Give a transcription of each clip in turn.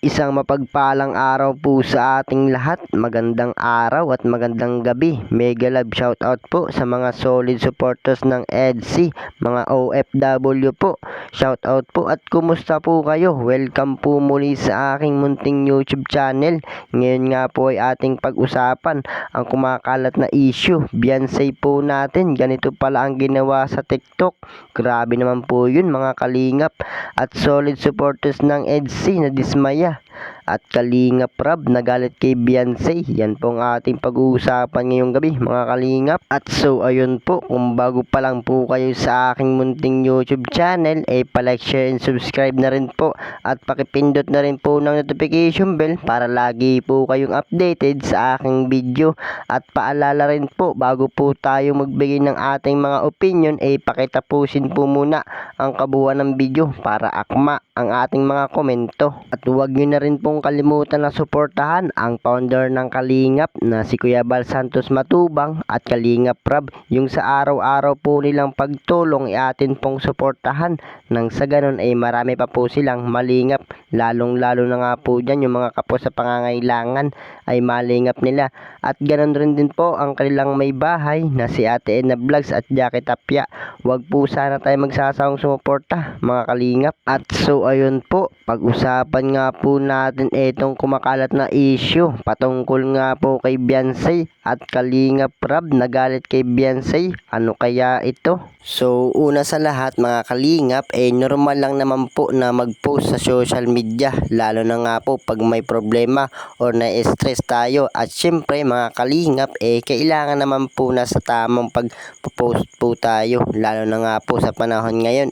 Isang mapagpalang araw po sa ating lahat. Magandang araw at magandang gabi. Mega love shoutout po sa mga solid supporters ng EDC, mga OFW po. Shoutout po at kumusta po kayo? Welcome po muli sa aking munting YouTube channel. Ngayon nga po ay ating pag-usapan ang kumakalat na issue. Beyonce po natin. Ganito pala ang ginawa sa TikTok. Grabe naman po yun mga kalingap. At solid supporters ng EDC na dismaya. At Kalingap Rab nagalit kay Beyonce. Yan po ang ating pag-uusapan ngayong gabi mga kalingap. At so ayun po, kung bago pa lang po kayo sa aking munting YouTube channel, palike, share and subscribe na rin po. At pakipindot na rin po ng notification bell para lagi po kayong updated sa aking video. At paalala rin po, bago po tayo magbigay ng ating mga opinion, pakitapusin po muna ang kabuuan ng video para akma ang ating mga komento. At huwag nyo na rin pong kalimutan na suportahan ang founder ng Kalingap na si Kuya Bal Santos Matubang at Kalingap Rab. Yung sa araw-araw po nilang pagtulong atin pong suportahan. Nang sa ganun marami pa po silang malingap. Lalong-lalo na nga po dyan yung mga kapwa sa pangangailangan ay malingap nila. At ganun rin din po ang kanilang may bahay na si Ate Edna Vlogs at Jackie Tapia. Huwag po sana tayo magsasawang sumuporta mga kalingap. At so ayun po, pag-usapan nga po natin itong kumakalat na issue patungkol nga po kay Beyonce at Kalingap Rab nagalit kay Beyonce. Ano kaya ito? So una sa lahat mga kalingap, normal lang naman po na mag-post sa social media, lalo na nga po pag may problema or na-stress tayo. At syempre mga kalingap, kailangan naman po na sa tamang pag-post po tayo, lalo na nga po sa panahon ngayon.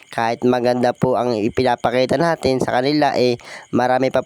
Kahit maganda po ang ipinapakita natin sa kanila, marami pa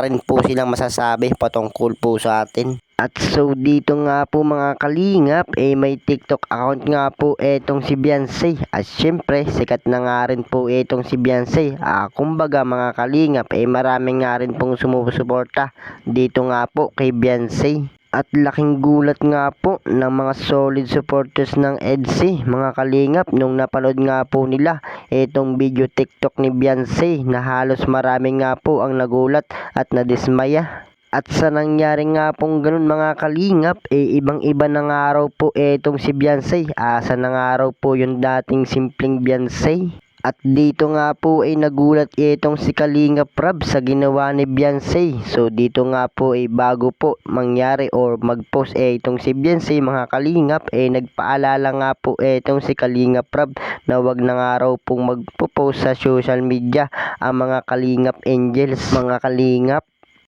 rin po silang masasabi patungkol po sa atin. At so dito nga po mga kalingap, may TikTok account nga po etong si Beyonce. At syempre sikat na nga rin po etong si Beyonce. Kumbaga mga kalingap, marami nga rin pong sumusuporta dito nga po kay Beyonce. At laking gulat nga po ng mga solid supporters ng EDC mga kalingap nung napanood nga po nila itong video TikTok ni Beyonce na halos marami nga po ang nagulat at nadismaya. At sa nangyari nga pong ganun mga kalingap, ibang-iba na nga raw po itong si Beyonce. Asa na nga raw po yung dating simpleng Beyonce. At dito nga po nagulat itong si Kalingap Rab sa ginawa ni Beyonce. So dito nga po bago po mangyari or mag-post itong si Beyonce mga kalingap, nagpaalala nga po itong si Kalingap Rab na wag na nga raw pong magpo-post sa social media ang mga Kalingap Angels mga kalingap.